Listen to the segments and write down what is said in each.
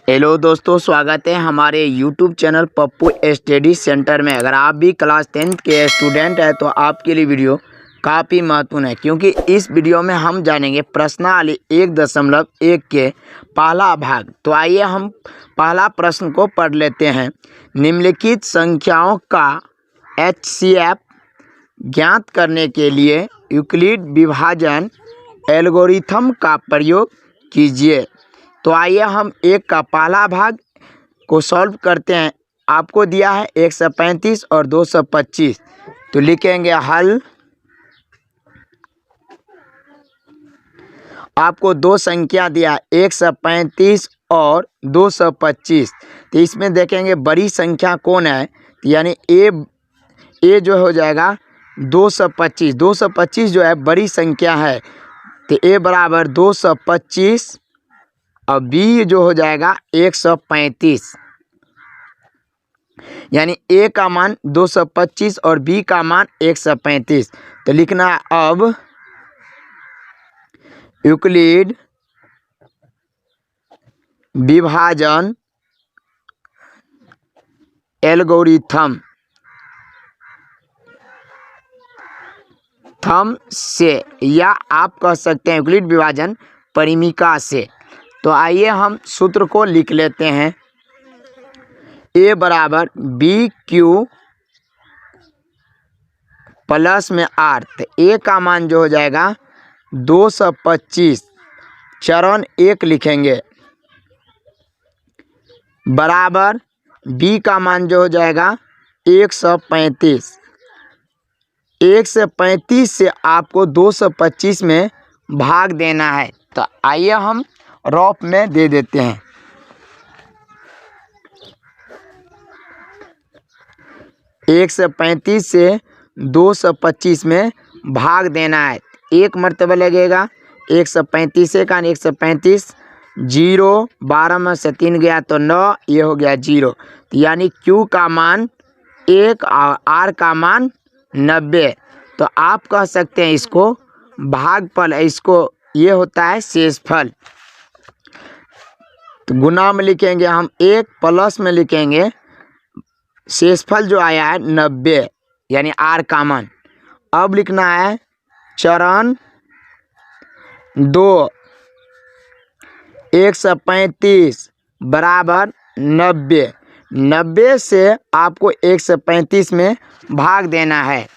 Hello दोस्तों, स्वागत है हमारे YouTube channel Pappu study centre में। अगर आप भी क्लास 10th के स्टूडेंट हैं तो आपके लिए वीडियो काफ़ी महत्वपूर्ण है, क्योंकि इस वीडियो में हम जानेंगे प्रश्नावली 1.1 के पहला भाग। तो आइए हम पहला प्रश्न को पढ़ लेते हैं। निम्नलिखित संख्याओं का HCF ज्ञात करने के लिए यूक्लिड विभाजन एल्गोरिथम का प्रयोग कीजिए। तो आइए हम एक का पहला भाग को सॉल्व करते हैं। आपको दिया है 135 और 225, तो लिखेंगे हल। आपको दो संख्या दिया 135 और 225, तो इसमें देखेंगे बड़ी संख्या कौन है, तो यानी ए जो हो जाएगा 225। 225 जो है बड़ी संख्या है, तो ए बराबर 225 और बी जो हो जाएगा 135, यानी ए का मान 225 और बी का मान 135। तो लिखना है अब यूक्लिड विभाजन एल्गोरिथम से, या आप कह सकते हैं यूक्लिड विभाजन परिमिका से। तो आइए हम सूत्र को लिख लेते हैं। ए बराबर बी क्यू प्लस में आर, तो ए का मान जो हो जाएगा 225, चरण 1 लिखेंगे, बराबर बी का मान जो हो जाएगा 135। 135 से आपको 225 में भाग देना है। तो आइए हम रफ में दे देते हैं। एक से 35 से 225 में भाग देना है। एक मर्तबा लगेगा 135 से का 135, 0 12 में से 3 गया तो 9, ये हो गया 0। तो यानी Q का मान 1 और R का मान 90। तो आप कह सकते हैं इसको भागफल, इसको ये होता है शेषफल। तो गुना में लिखेंगे हम 1, प्लस में लिखेंगे शेषफल जो आया है 90, यानी R का मान। अब लिखना है चरण 2, 135 बराबर 90। 90 से आपको 135 में भाग देना है।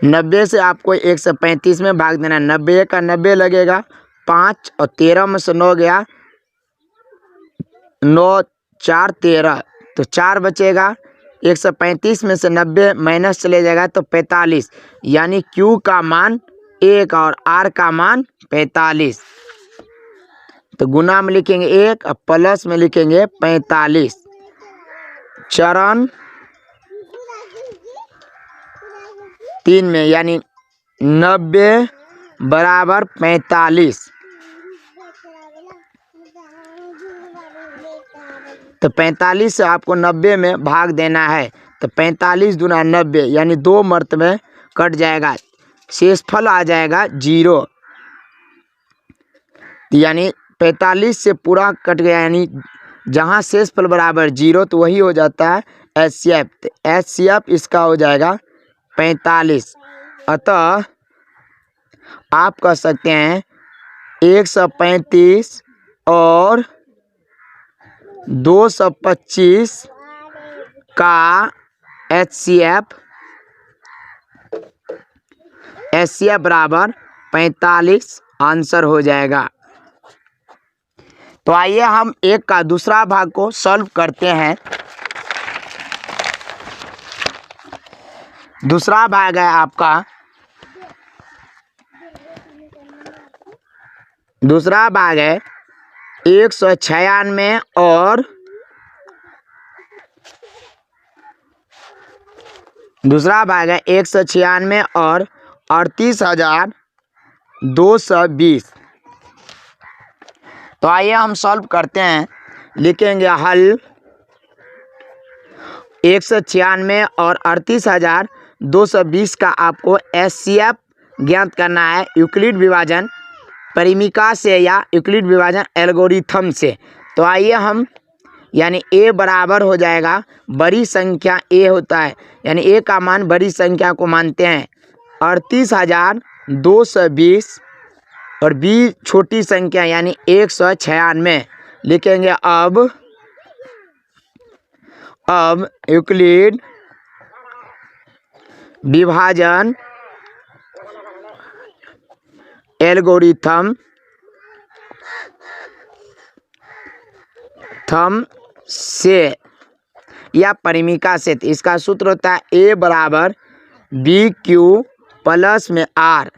90 से आपको 135 में भाग देना है। 90 का 90 लगेगा, 5 और 13 में से 9 गया, 9 4 13, तो 4 बचेगा। 135 में से 90 माइनस चले जाएगा तो 45, यानी Q का मान 1 और R का मान 45। तो गुना में लिखेंगे 1 और प्लस में लिखेंगे 45। चरण 3 में, यानी 90 बराबर 45। तो 45 से आपको 90 में भाग देना है। तो 45 दूना 90, यानी 2 मर्तबे कट जाएगा, शेषफल आ जाएगा 0। यानी 45 से पूरा कट गया, यानी जहाँ शेषफल बराबर 0 तो वही हो जाता है HCF। तो HCF इसका हो जाएगा 45। अतः आप कह सकते हैं 135 और 225 का HCF बराबर 45 आंसर हो जाएगा। तो आइए हम एक का दूसरा भाग को सॉल्व करते हैं। दूसरा भाग है आपका, दूसरा भाग है 196 और दूसरा भाग है 196 और 38,220। तो आइए हम सॉल्व करते हैं। लिखेंगे हल। 196 और 38,220 का आपको HCF ज्ञात करना है यूक्लिड विभाजन परिमिका से या यूक्लिड विभाजन एल्गोरिथम से। तो आइए हम यानी a बराबर हो जाएगा, बड़ी संख्या a होता है यानी a का मान बड़ी संख्या को मानते हैं 38,220 और b छोटी संख्या यानी 196 लिखेंगे। अब यूक्लिड विभाजन एल्गोरिथम से या परिमिका से, तो इसका सूत्र होता है a बराबर बी क्यू प्लस में आर।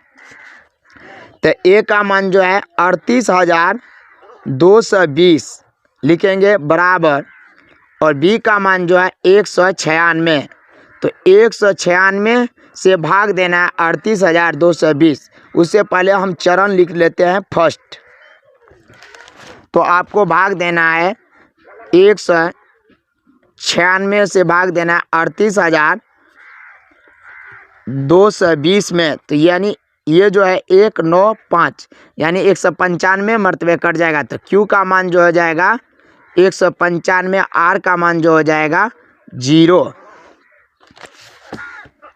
तो a का मान जो है 38,220 लिखेंगे बराबर, और b का मान जो है 196। तो 196 से भाग देना है 38,220। उससे पहले हम चरण लिख लेते हैं फर्स्ट। तो आपको भाग देना है 196 से भाग देना है 38,220 में। तो यानी ये जो है 195 यानी 195 मरतबे कट जाएगा। तो Q का मान जो हो जाएगा 195, R का मान जो हो जाएगा 0।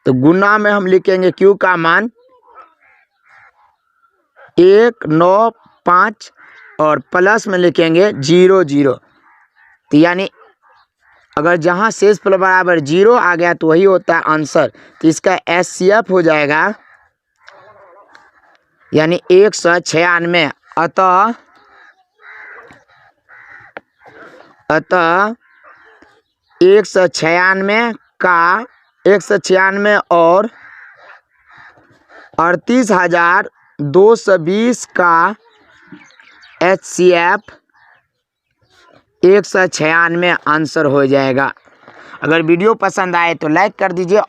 तो गुना में हम लिखेंगे Q का मान 195 और प्लस में लिखेंगे 00। तो यानी अगर जहाँ शेष फल बराबर 0 आ गया तो वही होता है आंसर। तो इसका HCF हो जाएगा यानी 196। अतः 196 और 38,220 का HCF 196 आंसर हो जाएगा। अगर वीडियो पसंद आए तो लाइक कर दीजिए।